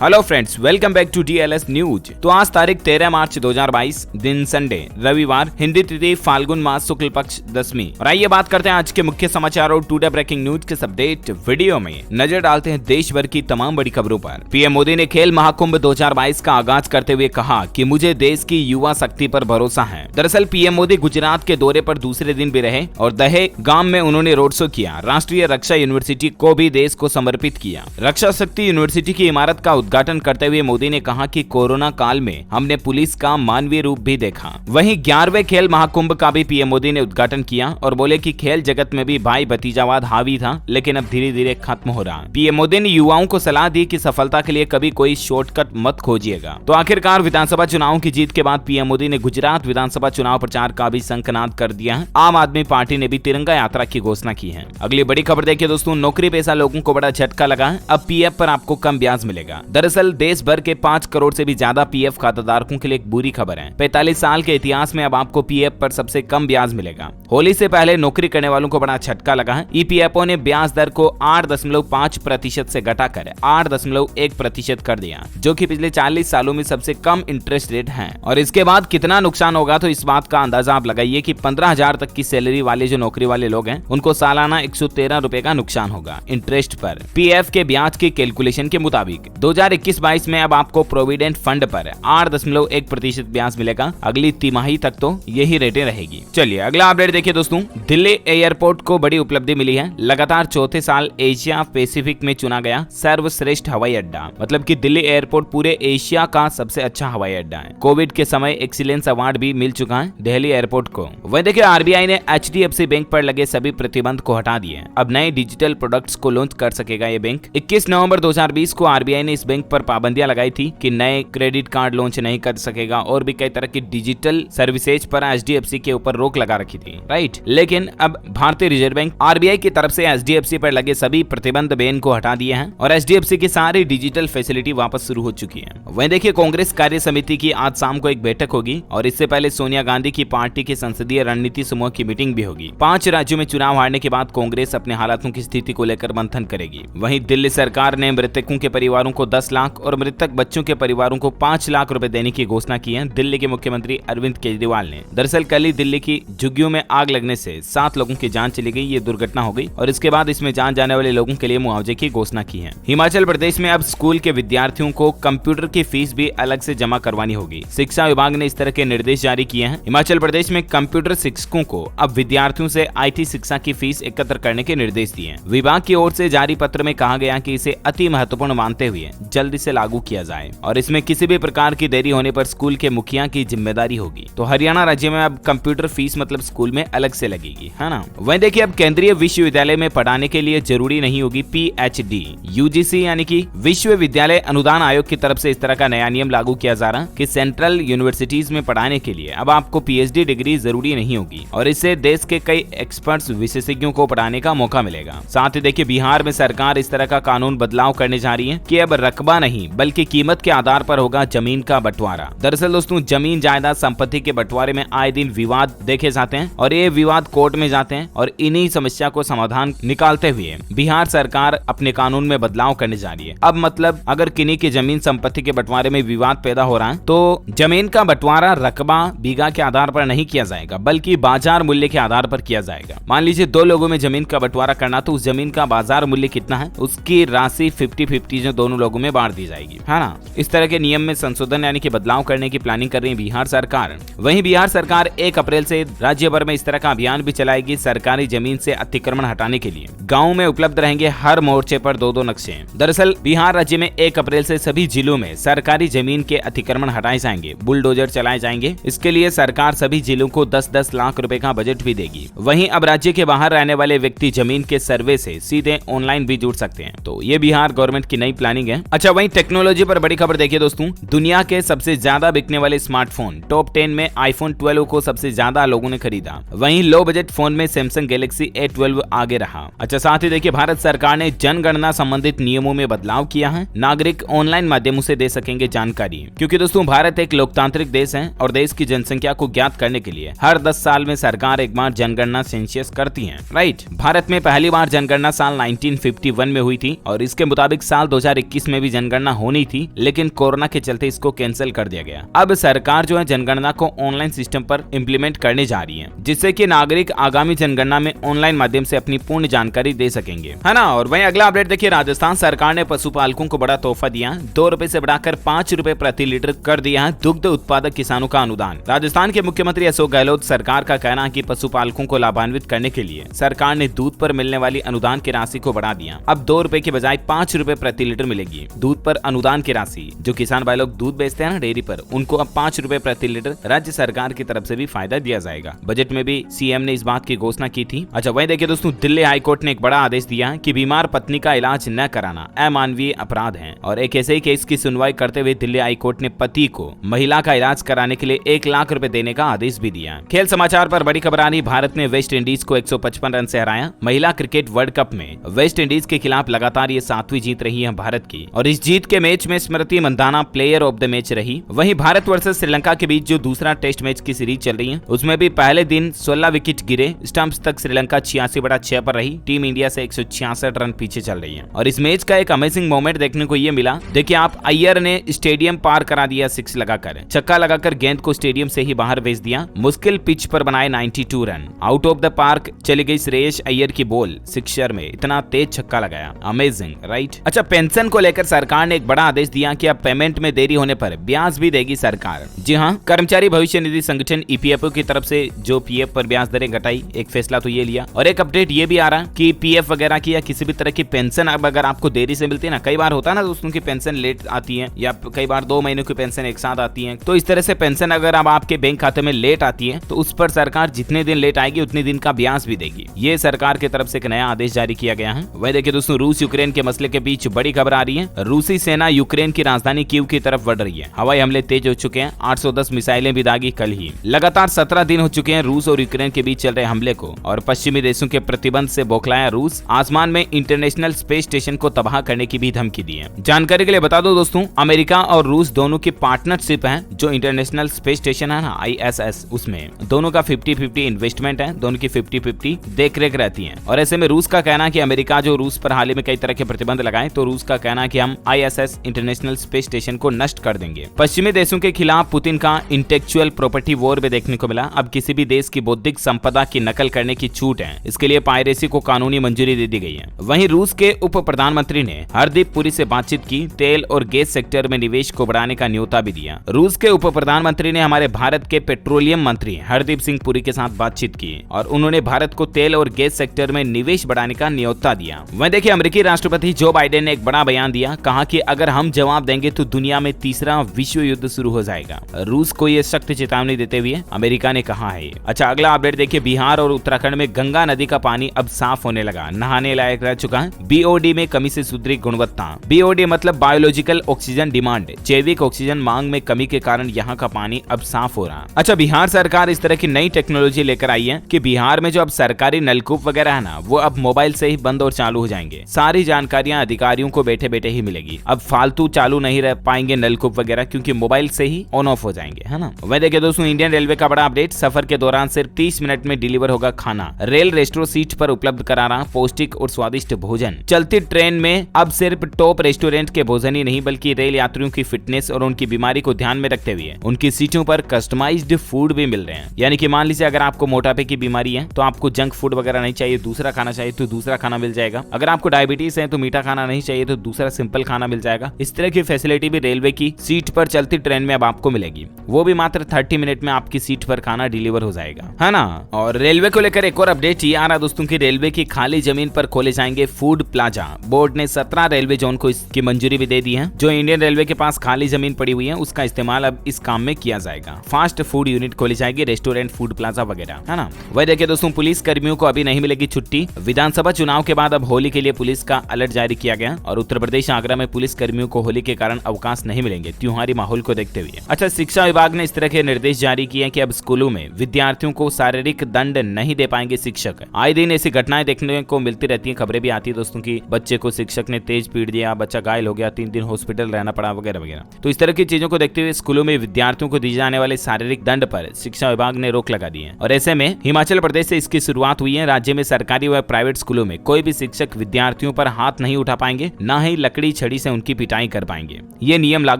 Hello friends, welcome back to DLS news. तो आज तारीख 13 मार्च 2022, दिन संडे रविवार, हिंदी तिथि फाल्गुन मास शुक्ल पक्ष 10वीं। और आइए बात करते हैं आज के मुख्य समाचार और टुडे ब्रेकिंग न्यूज के अपडेट वीडियो में नजर डालते हैं देश भर की तमाम बड़ी खबरों पर। पीएम मोदी ने खेल महाकुंभ 2022 का आगाज करते हुए कहा कि मुझे देश की युवा शक्ति पर भरोसा है। दरअसल पीएम मोदी गुजरात के दौरे पर दूसरे दिन भी रहे और दहेगाम में उन्होंने रोड शो किया। राष्ट्रीय रक्षा यूनिवर्सिटी को भी देश को समर्पित किया। रक्षा शक्ति यूनिवर्सिटी की इमारत का उद्घाटन करते हुए मोदी ने कहा कि कोरोना काल में हमने पुलिस का मानवीय रूप भी देखा। वहीं 11वें खेल महाकुंभ का भी पीएम मोदी ने उद्घाटन किया और बोले कि खेल जगत में भी भाई भतीजावाद हावी था, लेकिन अब धीरे धीरे खत्म हो रहा। पीएम मोदी ने युवाओं को सलाह दी कि सफलता के लिए कभी कोई शॉर्टकट मत खोजिएगा। तो आखिरकार विधानसभा चुनाव की जीत के बाद पीएम मोदी ने गुजरात विधानसभा चुनाव प्रचार का भी शंखनाद कर दिया है। आम आदमी पार्टी ने भी तिरंगा यात्रा की घोषणा की है। अगली बड़ी खबर देखिए दोस्तों, नौकरी पेशा लोगों को बड़ा झटका लगा है। अब पीएफ पर आपको कम ब्याज मिलेगा। दरअसल देश भर के 5 करोड़ से भी ज्यादा पीएफ खाताधारकों के लिए एक बुरी खबर है। 45 साल के इतिहास में अब आपको पीएफ पर सबसे कम ब्याज मिलेगा। होली से पहले नौकरी करने वालों को बड़ा झटका लगा है। ईपीएफओ ने ब्याज दर को 8.5% से घटाकर 8.1% कर दिया, जो कि पिछले 40 सालों में सबसे कम इंटरेस्ट रेट है। और इसके बाद कितना नुकसान होगा तो इस बात का अंदाजा आप लगाइए कि 15,000 तक की सैलरी वाले जो नौकरी वाले लोग हैं उनको सालाना 113 रुपए का नुकसान होगा इंटरेस्ट पर। पीएफ के ब्याज के कैलकुलेशन के मुताबिक 2021-22 में अब आपको प्रोविडेंट फंड पर 8.1% ब्याज मिलेगा। अगली तिमाही तक तो यही रेटें रहेगी। चलिए अगला अपडेट देखिए दोस्तों, दिल्ली एयरपोर्ट को बड़ी उपलब्धि मिली है। लगातार चौथे साल एशिया पैसिफिक में चुना गया सर्वश्रेष्ठ हवाई अड्डा। मतलब कि दिल्ली एयरपोर्ट पूरे एशिया का सबसे अच्छा हवाई अड्डा है। कोविड के समय एक्सीलेंस अवार्ड भी मिल चुका है दिल्ली एयरपोर्ट को। वहीं देखिए आरबीआई ने HDFC बैंक पर लगे सभी प्रतिबंध को हटा दिए। अब नए डिजिटल प्रोडक्ट्स को लॉन्च कर सकेगा ये बैंक। 21 नवंबर 2020 को आरबीआई ने इस बैंक पर पाबंदियां लगाई थी कि नए क्रेडिट कार्ड लॉन्च नहीं कर सकेगा और भी कई तरह की डिजिटल सर्विसेज पर HDFC के ऊपर रोक लगा रखी थी, राइट। लेकिन अब भारतीय रिजर्व बैंक आरबीआई की तरफ से HDFC पर लगे सभी प्रतिबंध बैन को हटा दिए हैं और HDFC की सारी डिजिटल फैसिलिटी वापस शुरू हो चुकी है। वहीं देखिए कांग्रेस कार्य समिति की आज शाम को एक बैठक होगी और इससे पहले सोनिया गांधी की पार्टी के संसदीय रणनीति समूह की मीटिंग भी होगी। 5 राज्यों में चुनाव हारने के बाद कांग्रेस अपने हालातों की स्थिति को लेकर मंथन करेगी। वहीं दिल्ली सरकार ने मृतकों के परिवारों को 10 लाख और मृतक बच्चों के परिवारों को 5 लाख रुपए देने की घोषणा की है दिल्ली के मुख्यमंत्री अरविंद केजरीवाल ने। दरअसल कल ही दिल्ली की झुग्गियों में आग लगने से 7 लोगों की जान चली गई। ये दुर्घटना हो गई और इसके बाद इसमें जान जाने वाले लोगों के लिए मुआवजे की घोषणा की है। हिमाचल प्रदेश में अब स्कूल के विद्यार्थियों को कंप्यूटर की फीस भी अलग से जमा करवानी होगी। शिक्षा विभाग ने इस तरह के निर्देश जारी किए हैं। हिमाचल प्रदेश में कंप्यूटर शिक्षकों को अब विद्यार्थियों से IT शिक्षा की फीस एकत्र करने के निर्देश दिए। विभाग की ओर से जारी पत्र में कहा गया कि इसे अति महत्वपूर्ण मानते हुए जल्दी से लागू किया जाए और इसमें किसी भी प्रकार की देरी होने पर स्कूल के मुखिया की जिम्मेदारी होगी। तो हरियाणा राज्य में अब कंप्यूटर फीस मतलब स्कूल में अलग से लगेगी, है ना। वहीं देखिए अब केंद्रीय विश्वविद्यालय में पढ़ाने के लिए जरूरी नहीं होगी PhD। UGC यानी कि विश्वविद्यालय अनुदान आयोग की तरफ से इस तरह का नया नियम लागू किया जा रहा है कि सेंट्रल यूनिवर्सिटीज में पढ़ाने के लिए अब आपको PhD डिग्री जरूरी नहीं होगी और इससे देश के कई एक्सपर्ट्स विशेषज्ञों को पढ़ाने का मौका मिलेगा। साथ ही देखिए बिहार में सरकार इस तरह का कानून बदलाव करने जा रही है कि अब रकबा नहीं बल्कि कीमत के आधार पर होगा जमीन का बंटवारा। दरअसल दोस्तों जमीन जायदाद संपत्ति के बंटवारे में आए दिन विवाद देखे जाते हैं और ये विवाद कोर्ट में जाते हैं और इन्हीं समस्या को समाधान निकालते हुए बिहार सरकार अपने कानून में बदलाव करने जा रही है। अब मतलब अगर किन्हीं की जमीन संपत्ति के बंटवारे में विवाद पैदा हो रहा है तो जमीन का बंटवारा रकबा बीघा के आधार पर नहीं किया जाएगा बल्कि बाजार मूल्य के आधार पर किया जाएगा। मान लीजिए 2 लोगों में जमीन का बंटवारा करना तो उस जमीन का बाजार मूल्य कितना है उसकी राशि 50-50 जो दोनों लोगों में बांट दी जाएगी, है ना। इस तरह के नियम में संशोधन यानी कि बदलाव करने की प्लानिंग कर रही है बिहार सरकार। वहीं बिहार सरकार 1 अप्रैल से राज्य भर में इस तरह का अभियान भी चलाएगी सरकारी जमीन से अतिक्रमण हटाने के लिए। गाँव में उपलब्ध रहेंगे हर मोर्चे पर 2-2 नक्शे। दरअसल बिहार राज्य में 1 अप्रैल से सभी जिलों में सरकारी जमीन के अतिक्रमण हटाए जाएंगे, बुलडोजर चलाए जाएंगे। इसके लिए सरकार सभी जिलों को 10-10 लाख रुपए का बजट भी देगी। वहीं अब राज्य के बाहर रहने वाले व्यक्ति जमीन के सर्वे से सीधे ऑनलाइन भी जुड़ सकते हैं। तो ये बिहार गवर्नमेंट की नई प्लानिंग है। अच्छा वहीं टेक्नोलॉजी पर बड़ी खबर देखिए दोस्तों, दुनिया के सबसे ज्यादा बिकने वाले स्मार्टफोन टॉप 10 में iPhone 12 को सबसे ज्यादा लोगों ने खरीदा। वहीं लो बजट फोन में सैमसंग गैलेक्सी A12 आगे रहा। अच्छा साथ ही देखिए भारत सरकार ने जनगणना संबंधित नियमों में बदलाव किया है। नागरिक ऑनलाइन माध्यमों से दे सकेंगे जानकारी, क्योंकि दोस्तों भारत एक लोकतांत्रिक देश है और देश की जनसंख्या को ज्ञात करने के लिए हर 10 साल में सरकार एक बार जनगणना सेंसस करती है, राइट। भारत में पहली बार जनगणना साल 1951 में हुई थी और इसके मुताबिक साल 2021 में भी की जनगणना होनी थी, लेकिन कोरोना के चलते इसको कैंसिल कर दिया गया। अब सरकार जो है जनगणना को ऑनलाइन सिस्टम पर इम्प्लीमेंट करने जा रही है, जिससे कि नागरिक आगामी जनगणना में ऑनलाइन माध्यम से अपनी पूर्ण जानकारी दे सकेंगे, है ना। और वहीं अगला अपडेट देखिए, राजस्थान सरकार ने पशुपालकों को बड़ा तोहफा दिया। 2 रुपए से बढ़ाकर 5 रुपए प्रति लीटर कर दिया है दुग्ध उत्पादक किसानों का अनुदान। राजस्थान के मुख्यमंत्री अशोक गहलोत सरकार का कहना है कि पशुपालकों को लाभान्वित करने के लिए सरकार ने दूध पर मिलने वाली अनुदान की राशि को बढ़ा दिया। अब 2 रुपए के बजाय 5 रुपए प्रति लीटर मिलेगी। दूध पर अनुदान की राशि, जो किसान भाई लोग दूध बेचते हैं ना डेयरी पर, उनको अब 5 रुपए प्रति लीटर राज्य सरकार की तरफ से भी फायदा दिया जाएगा। बजट में भी सीएम ने इस बात की घोषणा की थी। अच्छा, वहीं देखिए दोस्तों, दिल्ली हाईकोर्ट ने एक बड़ा आदेश दिया कि बीमार पत्नी का इलाज न कराना अमानवीय अपराध है। और एक ऐसे ही केस की सुनवाई करते हुए दिल्ली हाईकोर्ट ने पति को महिला का इलाज कराने के लिए 1 लाख रुपए देने का आदेश भी दिया। खेल समाचार पर बड़ी खबर आ रही, भारत ने वेस्ट इंडीज को 155 रन से हराया। महिला क्रिकेट वर्ल्ड कप में वेस्ट इंडीज के खिलाफ लगातार ये 7वीं जीत रही है भारत की, और इस जीत के मैच में Smriti Mandhana player of the match रही। वहीं भारत वर्सेस श्रीलंका के बीच जो दूसरा टेस्ट मैच की सीरीज चल रही है, उसमें भी पहले दिन 16 विकेट गिरे। स्टंप्स तक श्रीलंका 86/6 पर रही। टीम इंडिया से 166 रन पीछे चल रही है। और इस मैच का एक अमेजिंग मोमेंट देखने को ये मिला, देखिए आप, अय्यर ने स्टेडियम पार करा दिया 6 लगाकर, छक्का लगाकर गेंद को स्टेडियम से ही बाहर भेज दिया। मुश्किल पिच पर बनाए 92 run. Out of the park चली गई श्रेयस अय्यर की बॉल, सिक्सर में इतना तेज छक्का लगाया, अमेजिंग राइट। अच्छा, पेंशन को लेकर सरकार ने एक बड़ा आदेश दिया कि अब पेमेंट में देरी होने पर ब्याज भी देगी सरकार। जी हाँ, कर्मचारी भविष्य निधि संगठन ईपीएफओ की तरफ से जो पीएफ पर ब्याज दरें घटाई, एक फैसला तो ये लिया। और एक अपडेट ये भी आ रहा कि पीएफ वगैरह की या किसी भी तरह की पेंशन अब अगर आपको देरी से मिलती है ना, कई बार होता है ना दोस्तों की पेंशन लेट आती है, या कई बार 2 महीनों की पेंशन एक साथ आती है, तो इस तरह से पेंशन अगर अब आपके बैंक खाते में लेट आती है तो उस पर सरकार जितने दिन लेट आएगी उतने दिन का ब्याज भी देगी। ये सरकार की तरफ से एक नया आदेश जारी किया गया है। वही देखिए दोस्तों, रूस यूक्रेन के मसले के बीच बड़ी खबर आ रही है। रूसी सेना यूक्रेन की राजधानी कीव की तरफ बढ़ रही है। हवाई हमले तेज हो चुके हैं। 810 मिसाइलें भी दागी कल ही। लगातार 17 दिन हो चुके हैं रूस और यूक्रेन के बीच चल रहे हमले को, और पश्चिमी देशों के प्रतिबंध से बौखलाया रूस। आसमान में इंटरनेशनल स्पेस स्टेशन को तबाह करने की भी धमकी दी है। जानकारी के लिए बता दो दोस्तों, अमेरिका और रूस दोनों की पार्टनरशिप है। जो इंटरनेशनल स्पेस स्टेशन है ना, ISS, उसमें दोनों का 50-50 इन्वेस्टमेंट है, दोनों की 50-50 देखरेख रहती है। और ऐसे में रूस का कहना है कि अमेरिका जो रूस पर हाल ही में कई तरह के प्रतिबंध लगाए, तो रूस का कहना है कि हम ISS इंटरनेशनल स्पेस स्टेशन को नष्ट कर देंगे। पश्चिमी देशों के खिलाफ पुतिन का इंटेलेक्चुअल प्रॉपर्टी वॉर भी देखने को मिला। अब किसी भी देश की बौद्धिक संपदा की नकल करने की छूट है, इसके लिए पायरेसी को कानूनी मंजूरी दे दी गई है। वहीं रूस के उप प्रधानमंत्री ने हरदीप पुरी से बातचीत की, तेल और गैस सेक्टर में निवेश को बढ़ाने का न्योता भी दिया। रूस के उप प्रधानमंत्री ने हमारे भारत के पेट्रोलियम मंत्री हरदीप सिंह पुरी के साथ बातचीत की, और उन्होंने भारत को तेल और गैस सेक्टर में निवेश बढ़ाने का न्योता दिया। वहीं देखिए, अमेरिकी राष्ट्रपति जो बाइडेन ने एक बड़ा बयान दिया, कहा कि अगर हम जवाब देंगे तो दुनिया में तीसरा विश्व युद्ध शुरू हो जाएगा। रूस को यह सख्त चेतावनी देते हुए अमेरिका ने कहा है। अच्छा, अगला अपडेट देखिए, बिहार और उत्तराखंड में गंगा नदी का पानी अब साफ होने लगा, नहाने लायक रह चुका है। BOD में कमी से सुधरी गुणवत्ता। BOD मतलब बायोलॉजिकल ऑक्सीजन डिमांड, जैविक ऑक्सीजन मांग में कमी के कारण यहाँ का पानी अब साफ हो रहा। अच्छा, बिहार सरकार इस तरह की नई टेक्नोलॉजी लेकर आई है कि बिहार में जो अब सरकारी नलकूप वगैरह है ना, वो अब मोबाइल से ही बंद और चालू हो जाएंगे। सारी जानकारियां अधिकारियों को बैठे बैठे ही मिलेगी। अब फालतू चालू नहीं रह पाएंगे नलकूप वगैरह, क्योंकि मोबाइल से ही ऑन ऑफ हो जाएंगे, है ना। वह देखिए दोस्तों, इंडियन रेलवे का बड़ा अपडेट, सफर के दौरान सिर्फ 30 मिनट में डिलीवर होगा खाना। रेल रेस्टोरेंट सीट पर उपलब्ध करा रहा पौष्टिक और स्वादिष्ट भोजन। चलती ट्रेन में अब सिर्फ टॉप रेस्टोरेंट के भोजन ही नहीं, बल्कि रेल यात्रियों की फिटनेस और उनकी बीमारी को ध्यान में रखते हुए उनकी सीटों पर कस्टमाइज्ड फूड भी मिल रहे हैं। यानी कि मान लीजिए अगर आपको मोटापे की बीमारी है तो आपको जंक फूड वगैरह नहीं चाहिए, दूसरा खाना चाहिए तो दूसरा खाना मिल जाएगा। अगर आपको डायबिटीज है तो मीठा खाना नहीं चाहिए तो दूसरा सिंपल खाना मिल जाएगा। इस तरह की फैसिलिटी भी रेलवे की सीट पर चलती ट्रेन में अब आपको मिलेगी, वो भी मात्र 30 मिनट में आपकी सीट पर खाना डिलीवर हो जाएगा, है ना। और रेलवे को लेकर एक और अपडेट ये आ रहा दोस्तों की रेलवे की खाली जमीन पर खोले जाएंगे फूड प्लाजा। बोर्ड ने 17 रेलवे जोन को इसकी मंजूरी भी दे दी है। जो इंडियन रेलवे के पास खाली जमीन पड़ी हुई है उसका इस्तेमाल अब इस काम में किया जाएगा। फास्ट फूड यूनिट खोली जाएगी, रेस्टोरेंट, फूड प्लाजा वगैरह, है ना। वही देखिए दोस्तों, पुलिस कर्मियों को अभी नहीं मिलेगी छुट्टी। विधानसभा चुनाव के बाद अब होली के लिए पुलिस का अलर्ट जारी किया गया, और उत्तर प्रदेश आगरा में पुलिस कर्मियों को होली के कारण अवकाश नहीं मिलेंगे, त्योहारी माहौल को देखते हुए। अच्छा, शिक्षा विभाग ने इस तरह के निर्देश जारी किए हैं कि अब स्कूलों में विद्यार्थियों को शारीरिक दंड नहीं दे पाएंगे शिक्षक। आए दिन ऐसी घटनाएं देखने को मिलती रहती हैं, खबरें भी आती है दोस्तों की बच्चे को शिक्षक ने तेज पीट दिया, बच्चा घायल हो गया, 3 दिन हॉस्पिटल रहना पड़ा वगैरह वगैरह। तो इस तरह की चीजों को देखते हुए स्कूलों में विद्यार्थियों को दिए जाने वाले शारीरिक दंड पर शिक्षा विभाग ने रोक लगा दी है। और ऐसे में हिमाचल प्रदेश से इसकी शुरुआत हुई है। राज्य में सरकारी व प्राइवेट स्कूलों में कोई भी शिक्षक विद्यार्थियों पर हाथ नहीं उठा पाएंगे, न ही लकड़ी छड़ी से उनकी पिटाई कर पाएंगे। ये नियम लागू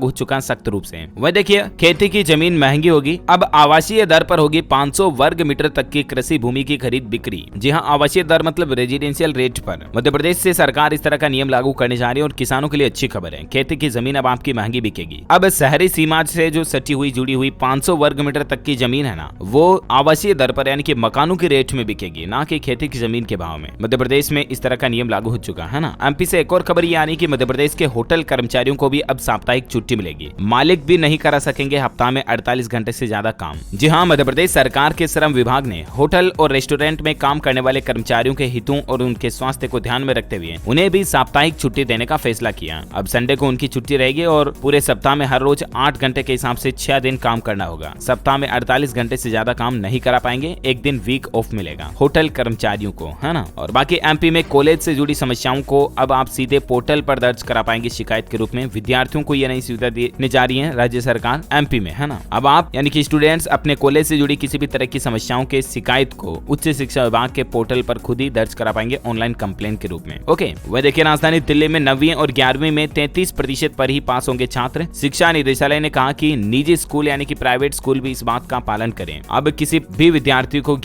हो चुका है सख्त रूप से। वह देखिए, खेती की जमीन महंगी होगी, अब आवासीय दर पर होगी 500 वर्ग मीटर तक की कृषि भूमि की खरीद बिक्री। जी हाँ, आवासीय दर मतलब रेजिडेंशियल रेट पर। मध्य प्रदेश से सरकार इस तरह का नियम लागू करने जा रही है और किसानों के लिए अच्छी खबर है। खेती की जमीन अब आपकी महंगी बिकेगी। अब शहरी सीमा से जो सटी हुई जुड़ी हुई 500 वर्ग मीटर तक की जमीन है ना, वो आवासीय दर पर यानी कि मकानों के रेट में बिकेगी, ना कि खेती की जमीन के भाव में। मध्य प्रदेश में इस तरह का नियम लागू हो चुका है ना। एमपी से एक और खबर ये आनी कि मध्य प्रदेश के होटल कर्मचारियों को भी अब साप्ताहिक छुट्टी मिलेगी। मालिक भी नहीं करा सकेंगे हफ्ता में 48 घंटे से ज्यादा काम। जी हाँ, मध्य प्रदेश सरकार के श्रम विभाग ने होटल और रेस्टोरेंट में काम करने वाले कर्मचारियों के हितों और उनके स्वास्थ्य को ध्यान में रखते हुए उन्हें भी साप्ताहिक छुट्टी देने का फैसला किया। अब संडे को उनकी छुट्टी रहेगी और पूरे सप्ताह में हर रोज 8 घंटे के हिसाब से 6 दिन काम करना होगा। सप्ताह में 48 घंटे से ज्यादा काम नहीं करा पाएंगे। एक दिन वीक ऑफ मिलेगा होटल कर्मचारियों को, है ना। और बाकी एमपी में कॉलेज से जुड़ी समस्याओं को अब आप सीधे पोर्टल पर दर्ज करा पाएंगे शिकायत के रूप में। विद्यार्थियों को यह नई सुविधा देने जा रही है राज्य सरकार एमपी में, है ना। अब आप यानी कि स्टूडेंट्स अपने कॉलेज से जुड़ी किसी भी तरह की समस्याओं के शिकायत को उच्च शिक्षा विभाग के पोर्टल पर खुद ही दर्ज करा पाएंगे ऑनलाइन कंप्लेंट के रूप में। ओके, वह देखिए, राजधानी दिल्ली में 9वीं और 11वीं में 33% पर ही पास होंगे छात्र। शिक्षा निदेशालय ने कहा कि निजी स्कूल यानी कि प्राइवेट स्कूल भी इस बात का पालन करें। अब किसी भी विद्यार्थी को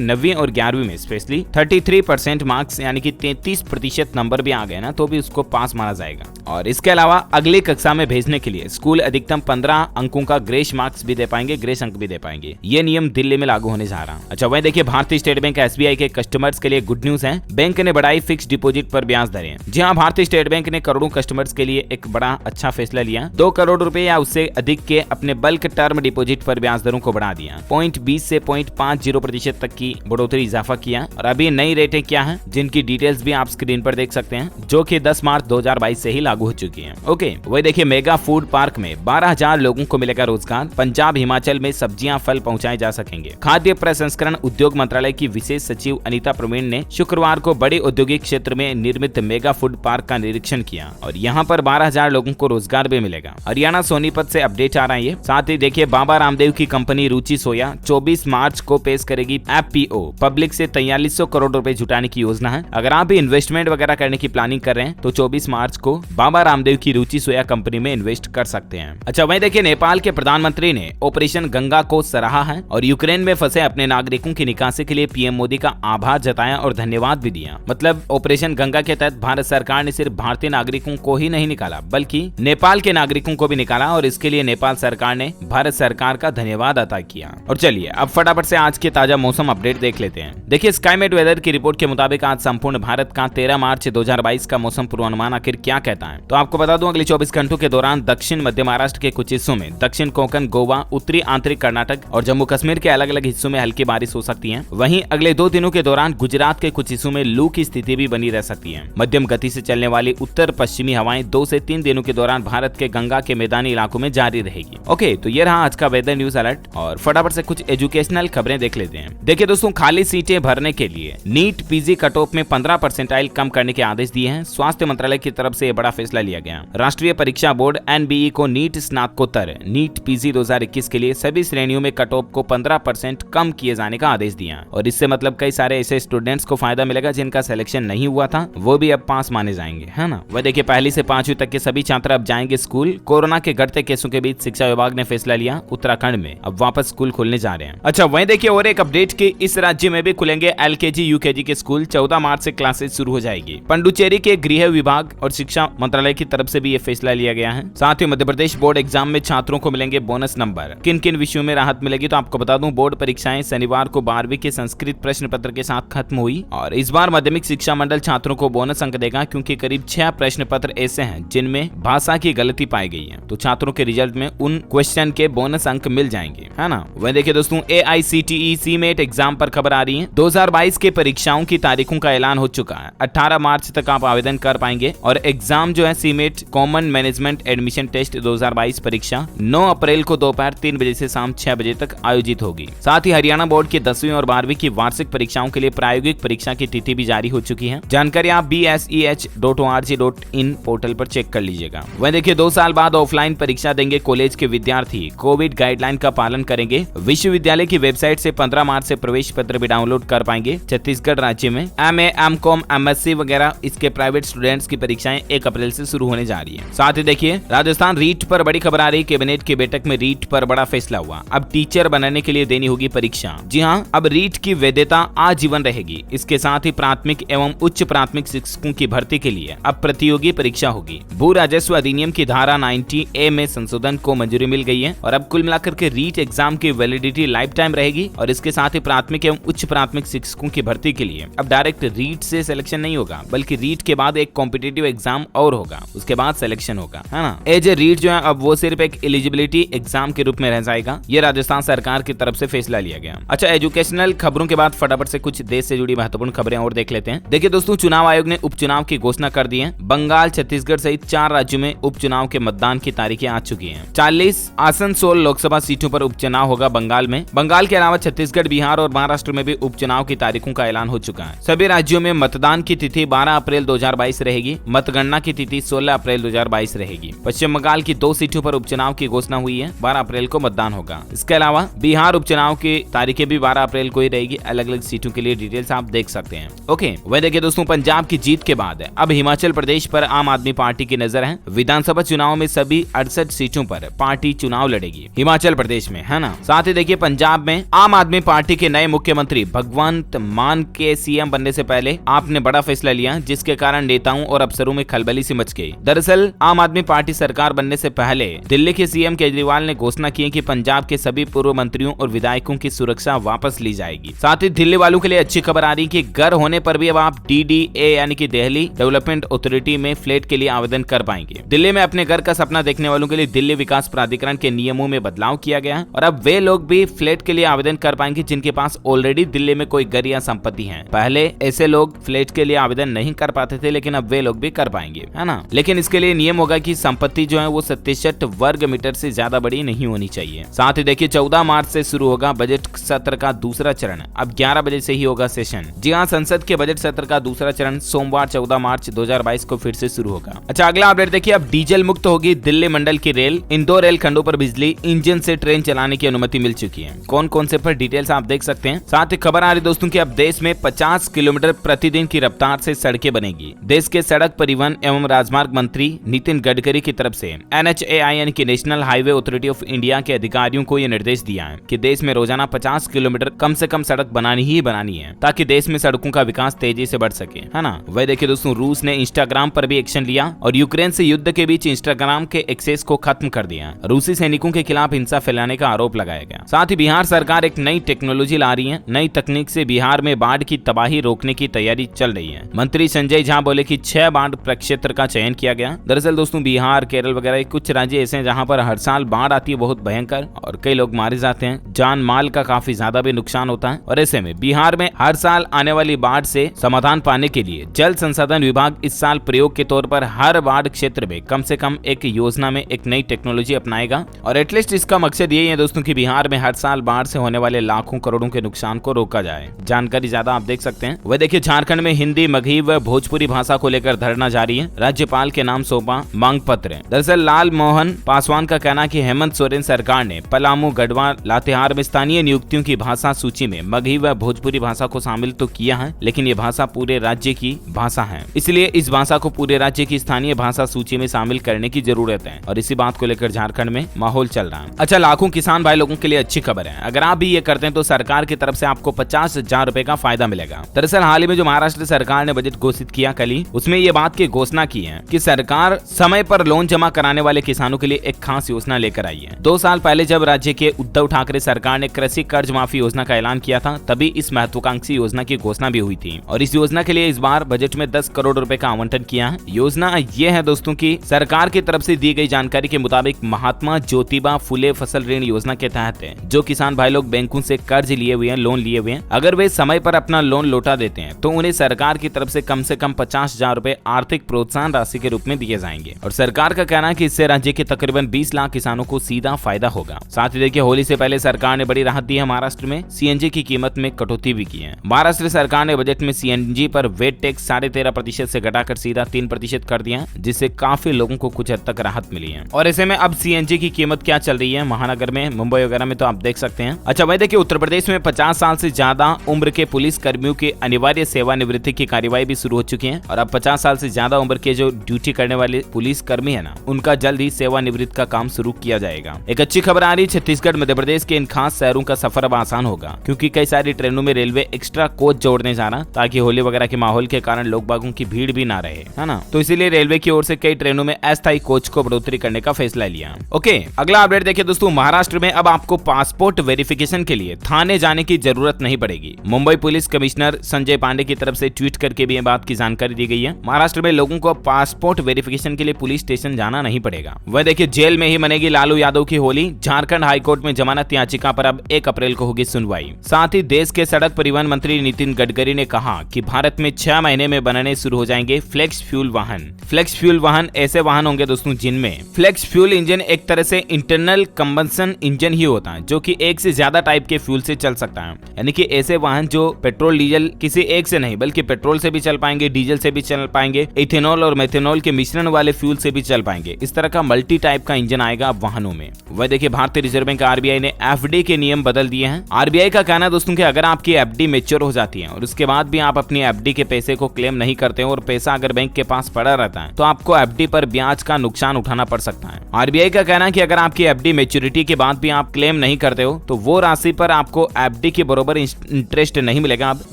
9वीं और 11वीं में स्पेशली 33% मार्क्स यानी कि 33% नंबर भी आ गए ना, तो भी उसको पास माना जाएगा। और इसके अलावा अगली कक्षा में भेजने के लिए स्कूल अधिकतम 15 अंकों का ग्रेस मार्क्स भी दे पाएंगे, ग्रेस अंक भी दे पाएंगे। ये नियम दिल्ली में लागू होने जा रहा। अच्छा, वह देखिए, भारतीय स्टेट बैंक एसबीआई के कस्टमर्स के लिए गुड न्यूज है। बैंक ने बढ़ाई फिक्स डिपॉजिट पर ब्याज दरें। जी हाँ, भारतीय स्टेट बैंक ने करोड़ों कस्टमर्स के लिए एक बड़ा अच्छा फैसला लिया। 2 करोड़ रुपए या उससे अधिक के अपने बल्क टर्म डिपॉजिट पर ब्याज दरों को बढ़ा दिया। 0.20 से 0.50% तक की बढ़ोतरी इजाफा किया। और अभी नई रेटें क्या हैं, जिनकी डिटेल्स भी आप स्क्रीन पर देख सकते हैं, जो कि 10 मार्च 2022 से ही लागू हो चुकी है। ओके, वही देखिए, मेगा फूड पार्क में 12,000 लोगों को मिलेगा रोजगार। पंजाब हिमाचल में सब्जियां फल पहुंचाए जा सकेंगे। खाद्य प्रसंस्करण उद्योग मंत्रालय की विशेष सचिव अनीता प्रवीण ने शुक्रवार को बड़े औद्योगिक क्षेत्र में निर्मित मेगा फूड पार्क का निरीक्षण किया और यहां पर 12,000 लोगों को रोजगार भी मिलेगा। हरियाणा सोनीपत से अपडेट आ रहा है। साथ ही देखिए, बाबा रामदेव की कंपनी रुचि सोया 24 मार्च को पेश करेगी एफपीओ। पब्लिक से 4300 करोड़ रुपए जुटाने की योजना है। अगर आप भी इन्वेस्टमेंट वगैरह करने की प्लानिंग कर रहे हैं तो 24 मार्च को बाबा रामदेव की रुचि सोया कंपनी में इन्वेस्ट कर सकते हैं। अच्छा, वहीं देखिए, नेपाल के प्रधानमंत्री ने ऑपरेशन गंगा को सराहा है और यूक्रेन में फंसे अपने नागरिकों की निकासी के लिए पीएम मोदी का आभार जताया और धन्यवाद भी दिया। मतलब ऑपरेशन गंगा के तहत भारत सरकार ने सिर्फ भारतीय नागरिकों को ही नहीं निकाला बल्कि नेपाल के नागरिकों को भी निकाला और इसके लिए नेपाल सरकार ने भारत सरकार का धन्यवाद अदा किया। और चलिए अब फटाफट से आज के ताजा मौसम अपडेट देख लेते हैं। देखिए, स्काईमेट वेदर की रिपोर्ट के मुताबिक आज संपूर्ण भारत का 13 मार्च 2022 का मौसम पूर्वानुमान आखिर क्या कहता है, तो आपको बता दूं, अगले 24 घंटों के दौरान दक्षिण मध्य महाराष्ट्र के कुछ हिस्सों में, दक्षिण कोंकण, गोवा, उत्तरी आंतरिक कर्नाटक और जम्मू कश्मीर के अलग अलग हिस्सों में हल्की बारिश हो सकती है। वहीं अगले 2 दिनों के दौरान गुजरात के कुछ हिस्सों में लू की स्थिति भी बनी रह सकती है। मध्यम गति से चलने वाली उत्तर पश्चिमी हवाएं 2 से 3 दिनों के दौरान भारत के गंगा के मैदानी इलाकों में जारी रहेगी। ओके, तो ये रहा आज का वेदर न्यूज अलर्ट और फटाफट से कुछ एजुकेशनल खबरें देख लेते हैं। देखिए दोस्तों, खाली सीटें भरने के लिए नीट पीजी कट ऑफ में 15% कम करने के आदेश दिए हैं। स्वास्थ्य मंत्रालय की तरफ से बड़ा फैसला लिया गया। राष्ट्रीय परीक्षा बोर्ड एनबीई को नीट स्नातकोत्तर नीट पीजी 2021 के लिए सभी श्रेणियों में कट ऑफ को 15% कम किए जाने का आदेश दिया और इससे मतलब कई सारे ऐसे स्टूडेंट्स को फायदा मिलेगा जिनका सिलेक्शन नहीं हुआ था, वो भी अब पास माने जाएंगे, है ना। वह देखिए, 1 से 5वीं तक के सभी छात्र अब जाएंगे स्कूल। कोरोना के घटते केसों के बीच शिक्षा विभाग ने फैसला लिया, उत्तराखंड में अब वापस स्कूल खुलने जा रहे हैं। अच्छा, वहीं देखिए और एक अपडेट कि इस राज्य में भी खुलेंगे एलकेजी यूकेजी के स्कूल। 14 मार्च से क्लासेस शुरू हो जाएगी। पंडुचेरी के गृह विभाग और शिक्षा मंत्रालय की तरफ से भी ये फैसला लिया गया है। साथ ही मध्य प्रदेश बोर्ड एग्जाम में छात्रों को मिलेंगे बोनस नंबर। किन किन विषयों में राहत मिलेगी, तो आपको बता दूं, बोर्ड परीक्षाएं शनिवार को 12वीं के संस्कृत प्रश्न पत्र के साथ खत्म हुई और इस बार माध्यमिक शिक्षा मंडल छात्रों को बोनस अंक देगा क्योंकि करीब 6 प्रश्न पत्र ऐसे हैं जिनमें भाषा की गलती पाई गई है, तो छात्रों के रिजल्ट में उन क्वेश्चन के बोनस अंक मिल जाएंगे, है ना। वह देखिए दोस्तों, AICTE सीमेट एग्जाम पर खबर आ रही है। 2022 के परीक्षाओं की तारीखों का ऐलान हो चुका है। 18 मार्च तक आप आवेदन कर पाएंगे और एग्जाम जो है CMAT common management admission test 2022 परीक्षा 9 अप्रैल को दोपहर 3 बजे से शाम 6 बजे तक आयोजित होगी। साथ ही हरियाणा बोर्ड की 10वीं और 12वीं की वार्षिक परीक्षाओं के लिए प्रायोगिक परीक्षा की तिथि भी जारी हो चुकी है। जानकारी आप bseh.org.in पोर्टल पर चेक कर लीजिएगा। वह देखिए, 2 साल बाद ऑफलाइन परीक्षा देंगे कॉलेज के विद्यार्थी। कोविड गाइडलाइन का पालन करेंगे। विश्वविद्यालय की वेबसाइट से 15 मार्च से प्रवेश पत्र भी डाउनलोड कर पाएंगे। छत्तीसगढ़ राज्य में MA, MCOM, MSc वगैरह इसके प्राइवेट स्टूडेंट्स जिसकी परीक्षाएं 1 अप्रैल से शुरू होने जा रही है। साथ ही देखिए राजस्थान रीट पर बड़ी खबर आ रही, कैबिनेट की बैठक में रीट पर बड़ा फैसला हुआ। अब टीचर बनाने के लिए देनी होगी परीक्षा। जी हाँ, अब रीट की वैधता आजीवन रहेगी। इसके साथ ही प्राथमिक एवं उच्च प्राथमिक शिक्षकों की भर्ती के लिए अब प्रतियोगी परीक्षा होगी। भू राजस्व अधिनियम की धारा 90A में संशोधन को मंजूरी मिल गई है और अब कुल मिलाकर के रीट एग्जाम की वैलिडिटी लाइफ टाइम रहेगी। और इसके साथ ही प्राथमिक एवं उच्च प्राथमिक शिक्षकों की भर्ती के लिए अब डायरेक्ट रीट से सिलेक्शन नहीं होगा, बल्कि रीट के बाद एक कॉम्पिटिटिव एग्जाम और होगा, उसके बाद सिलेक्शन होगा, है ना। एज ए रीट जो है अब वो सिर्फ एक एलिजिबिलिटी एग्जाम के रूप में रह जाएगा। ये राजस्थान सरकार की तरफ से फैसला लिया गया। अच्छा, एजुकेशनल खबरों के बाद फटाफट से कुछ देश से जुड़ी महत्वपूर्ण खबरें और देख लेते हैं। देखिए दोस्तों, चुनाव आयोग ने उपचुनाव की घोषणा कर दी है। बंगाल, छत्तीसगढ़ सहित 4 राज्यों में उपचुनाव के मतदान की तारीखें आ चुकी हैं। 40 आसनसोल लोकसभा सीटों पर उपचुनाव होगा बंगाल में। बंगाल के अलावा छत्तीसगढ़, बिहार और महाराष्ट्र में भी उपचुनाव की तारीखों का ऐलान हो चुका है। सभी राज्यों में मतदान की तिथि 12 अप्रैल 2022 रहेगी। मतगणना की तिथि 16 अप्रैल 2022 रहेगी। पश्चिम बंगाल की 2 सीटों पर उपचुनाव की घोषणा हुई है। 12 अप्रैल को मतदान होगा। इसके अलावा बिहार उपचुनाव की तारीखें भी 12 अप्रैल को ही रहेगी। अलग अलग सीटों के लिए डिटेल्स आप देख सकते हैं। ओके, वह देखिए दोस्तों, पंजाब की जीत के बाद अब हिमाचल प्रदेश पर आम आदमी पार्टी की नजर है। विधानसभा चुनाव में सभी 68 सीटों पर पार्टी चुनाव लड़ेगी हिमाचल प्रदेश में, है ना। साथ ही देखिए पंजाब में आम आदमी पार्टी के नए मुख्यमंत्री भगवंत मान के सीएम बनने से पहले आपने बड़ा फैसला लिया, जिसके कारण नेताओं और अफसरों में खलबली सी मच गई। दरअसल आम आदमी पार्टी सरकार बनने से पहले दिल्ली के सीएम केजरीवाल ने घोषणा की कि पंजाब के सभी पूर्व मंत्रियों और विधायकों की सुरक्षा वापस ली जाएगी। साथ ही दिल्ली वालों के लिए अच्छी खबर आ रही कि घर होने पर भी अब आप DDA यानी कि दिल्ली डेवलपमेंट अथॉरिटी में फ्लैट के लिए आवेदन कर पाएंगे। दिल्ली में अपने घर का सपना देखने वालों के लिए दिल्ली विकास प्राधिकरण के नियमों में बदलाव किया गया और अब वे लोग भी फ्लैट के लिए आवेदन कर पाएंगे जिनके पास ऑलरेडी दिल्ली में कोई घर या संपत्ति है। पहले ऐसे लोग फ्लैट के लिए आवेदन नहीं कर पाते थे, लेकिन अब वे लोग भी कर पाएंगे, है ना। लेकिन इसके लिए नियम होगा कि संपत्ति जो है वो 67 वर्ग मीटर से ज्यादा बड़ी नहीं होनी चाहिए। साथ ही देखिए 14 मार्च से शुरू होगा बजट सत्र का दूसरा चरण। अब 11 बजे से ही होगा सेशन। जी हाँ, संसद के बजट सत्र का दूसरा चरण सोमवार 14 मार्च 2022 को फिर से शुरू होगा। अच्छा, अगला अपडेट देखिए, अब डीजल मुक्त होगी दिल्ली मंडल की रेल। इन 2 रेल खंडों पर बिजली इंजन से ट्रेन चलाने की अनुमति मिल चुकी है। कौन कौन से पर डिटेल्स आप देख सकते हैं। साथ ही खबर आ रही दोस्तों कि अब देश में 50 किलोमीटर प्रतिदिन की रफ्तार से सड़कें बनेगी। देश के सड़क परिवहन एवं राजमार्ग मंत्री नितिन गडकरी की तरफ से NHAI यानी कि national highway authority of India के अधिकारियों को यह निर्देश दिया है कि देश में रोजाना 50 किलोमीटर कम से कम सड़क बनानी ही बनानी है, ताकि देश में सड़कों का विकास तेजी से बढ़ सके, है ना। वह देखिए दोस्तों, रूस ने इंस्टाग्राम पर भी एक्शन लिया और यूक्रेन से युद्ध के बीच इंस्टाग्राम के एक्सेस को खत्म कर दिया। रूसी सैनिकों के खिलाफ हिंसा फैलाने का आरोप लगाया गया। साथ ही बिहार सरकार एक नई टेक्नोलॉजी ला रही है। नई तकनीक से बिहार में बाढ़ की तबाही रोकने की तैयारी चल रही है। मंत्री संजय झा बोले कि 6 बाढ़ प्रक्षेत्र का चयन किया गया। दरअसल दोस्तों, बिहार, केरल वगैरह कुछ राज्य ऐसे हैं जहां पर हर साल बाढ़ आती है, बहुत भयंकर, और कई लोग मारे जाते हैं, जान माल का काफी ज्यादा भी नुकसान होता है। और ऐसे में बिहार में हर साल आने वाली बाढ़ से समाधान पाने के लिए जल संसाधन विभाग इस साल प्रयोग के तौर पर हर बाढ़ क्षेत्र में कम से कम एक योजना में एक नई टेक्नोलॉजी अपनाएगा। और एटलीस्ट इसका मकसद यही है दोस्तों कि बिहार में हर साल बाढ़ से होने वाले लाखों करोड़ों के नुकसान को रोका जाए। जानकारी ज्यादा आप देख सकते हैं। वह देखिए, झारखंड में हिंदी, मगही व भोजपुरी भाषा को लेकर धरना जारी है। राज्यपाल के नाम सौंपा मांग पत्र। दरअसल लाल मोहन पासवान का कहना है कि हेमंत सोरेन सरकार ने पलामू, गढ़वा, लातेहार में स्थानीय नियुक्तियों की भाषा सूची में मगही व भोजपुरी भाषा को शामिल तो किया है, लेकिन ये भाषा पूरे राज्य की भाषा है, इसलिए इस भाषा को पूरे राज्य की स्थानीय भाषा सूची में शामिल करने की जरूरत है। और इसी बात को लेकर झारखंड में माहौल चल रहा है। अच्छा, लाखों किसान भाई लोगों के लिए अच्छी खबर है। अगर आप भी ये करते हैं तो सरकार की तरफ से आपको 50,000 रुपए का फायदा मिलेगा। दरअसल हाल ही में जो महाराष्ट्र सरकार ने बजट घोषित किया कल ही, उसमें ये बात की घोषणा की है कि सरकार समय पर लोन जमा कराने वाले किसानों के लिए एक खास योजना लेकर आई है। 2 साल पहले जब राज्य के उद्धव ठाकरे सरकार ने कृषि कर्ज माफी योजना का ऐलान किया था, तभी इस महत्वाकांक्षी योजना की घोषणा भी हुई थी। और इस योजना के लिए इस बार बजट में 10 करोड़ रुपए का आवंटन किया है। योजना ये है दोस्तों की सरकार की तरफ से दी गई जानकारी के मुताबिक महात्मा ज्योतिबा फुले फसल ऋण योजना के तहत है, जो किसान भाई लोग बैंकों से कर्ज लिए हुए हैं, लोन लिए हुए हैं, अगर वे समय पर अपना लोन लौटा देते हैं तो उन्हें सरकार की तरफ से कम 50,000 रुपए आर्थिक प्रोत्साहन राशि के रूप में दिए जाएंगे। और सरकार का कहना है कि इससे राज्य के तकरीबन 20 लाख किसानों को सीधा फायदा होगा। साथ ही देखिए, होली से पहले सरकार ने बड़ी राहत दी है। महाराष्ट्र में सीएनजी की कीमत में कटौती भी की है। महाराष्ट्र सरकार ने बजट में सीएनजी पर वेट टैक्स 13.5% से घटाकर सीधा 3% कर दिया, जिससे काफी लोगों को कुछ हद तक राहत मिली है। और ऐसे में अब सीएनजी की कीमत क्या चल रही है महानगर में, मुंबई वगैरह में, तो आप देख सकते हैं। अच्छा भाई देखिए, उत्तर प्रदेश में 50 साल से ज्यादा उम्र के पुलिस कर्मियों की अनिवार्य सेवानिवृत्ति की कार्यवाही भी शुरू हो चुकी है। और अब 50 साल से ज्यादा उम्र के जो ड्यूटी करने वाले पुलिस कर्मी है ना, उनका जल्द ही सेवानिवृत्त का काम शुरू किया जाएगा। एक अच्छी खबर आ रही है, छत्तीसगढ़ मध्य प्रदेश के इन खास शहरों का सफर अब आसान होगा, क्योंकि कई सारी ट्रेनों में रेलवे एक्स्ट्रा कोच जोड़ने जा रहा, ताकि होली वगैरह के माहौल के कारण लोग बागों की भीड़ भी ना रहे, है ना। तो इसीलिए रेलवे की ओर से कई ट्रेनों में अस्थायी कोच को बढ़ोतरी करने का फैसला लिया। ओके, अगला अपडेट देखिए दोस्तों, महाराष्ट्र में अब आपको पासपोर्ट वेरिफिकेशन के लिए थाने जाने की जरूरत नहीं पड़ेगी। मुंबई पुलिस कमिश्नर संजय पांडे की तरफ से ट्वीट करके भी ये बात की जानकारी दी गई है। महाराष्ट्र में लोगों को पासपोर्ट वेरिफिकेशन के लिए पुलिस स्टेशन जाना नहीं पड़ेगा। वह देखिए, जेल में ही मनेगी लालू यादव की होली। झारखंड हाईकोर्ट में जमानत याचिका पर अब 1 अप्रैल को होगी सुनवाई। साथ ही देश के सड़क परिवहन मंत्री नितिन गडकरी ने कहा कि भारत में 6 महीने में बनने शुरू हो जाएंगे फ्लेक्स फ्यूल वाहन। फ्लेक्स फ्यूल वाहन ऐसे वाहन होंगे दोस्तों जिनमें फ्लेक्स फ्यूल इंजन एक तरह से इंटरनल कंबंशन इंजन ही होता है, जो कि एक से ज्यादा टाइप के फ्यूल से चल सकता है। यानी कि ऐसे वाहन जो पेट्रोल डीजल किसी एक से नहीं बल्कि पेट्रोल से भी चल पाएंगे, डीजल से भी चल पाएंगे, इथेनॉल और मेथेनॉल के मिश्रण वाले फ्यूल से भी चल पाएंगे। इस तरह का मल्टी टाइप का इंजन आएगा अब वाहनों में। वह देखिए, भारतीय रिजर्व बैंक आरबीआई ने एफडी के नियम बदल दिए हैं। आरबीआई का कहना है दोस्तों कि अगर आपकी एफडी मैच्योर हो जाती है और उसके बाद भी आप अपनी एफडी के पैसे को क्लेम नहीं करते हो और पैसा अगर बैंक के पास पड़ा रहता है, तो आपको एफडी पर ब्याज का नुकसान उठाना पड़ सकता है। आरबीआई का कहना है कि अगर आपकी एफडी मैच्योरिटी के बाद भी आप क्लेम नहीं करते हो, तो वो राशि पर आपको एफडी के बराबर इंटरेस्ट नहीं मिलेगा,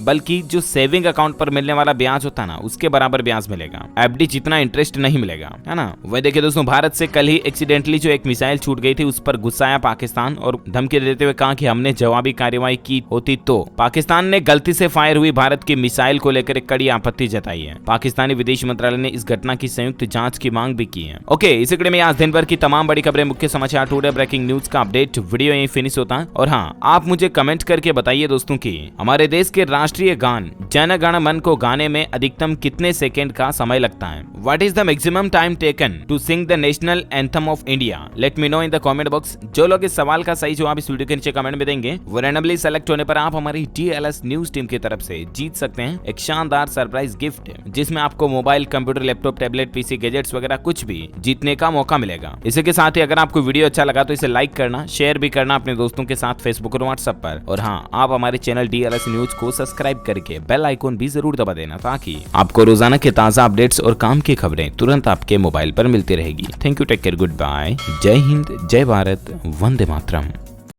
बल्कि जो सेविंग अकाउंट पर मिलने वाला ब्याज होता है ना, उसके बराबर ब्याज मिलेगा। एफडी जितना इंटरेस्ट नहीं मिलेगा, है ना। वह देखिए दोस्तों, भारत से कल ही एक्सीडेंटली जो एक मिसाइल छूट गई थी, उस पर गुस्साया पाकिस्तान और धमकी देते हुए कहा कि हमने जवाबी कार्रवाई की होती तो। पाकिस्तान ने गलती से फायर हुई भारत की मिसाइल को लेकर एक कड़ी आपत्ति जताई है। पाकिस्तानी विदेश मंत्रालय ने इस घटना की संयुक्त जांच की मांग भी की है। ओके, इसी कड़ी में आज दिन भर की तमाम बड़ी खबरें, मुख्य समाचार, टुडे ब्रेकिंग न्यूज का अपडेट वीडियो यहीं फिनिश होता है। और हाँ, आप मुझे कमेंट करके बताइए दोस्तों कि हमारे देश के राष्ट्रीय गान जन गण मन को गाने में अधिकतम कितने सेकंड का समय लगता है। What is the maximum time taken to sing the national anthem of India? Let me know in the comment box. जो लोग इस सवाल का सही जवाब इस वीडियो के नीचे कमेंट में देंगे, वो रैंडमली सेलेक्ट होने पर आप हमारी DLS न्यूज टीम की तरफ से जीत सकते हैं एक शानदार सरप्राइज गिफ्ट, जिसमें आपको mobile, computer, laptop, tablet, PC, gadgets वगैरह कुछ भी जीतने का मौका मिलेगा। इसी के साथ ही अगर आपको वीडियो अच्छा लगा तो इसे लाइक करना, शेयर भी करना अपने दोस्तों के साथ फेसबुक और व्हाट्सएप पर। और हाँ, आप हमारे चैनल DLS न्यूज को सब्सक्राइब करके बेल आइकॉन भी जरूर दबा देना, ताकि आपको रोजाना के ताजा अपडेट्स और काम की खबरें तुरंत आपके मोबाइल पर मिलती रहेगी। Thank you, take care, good bye, जय हिंद, जय भारत, वंदे मातरम।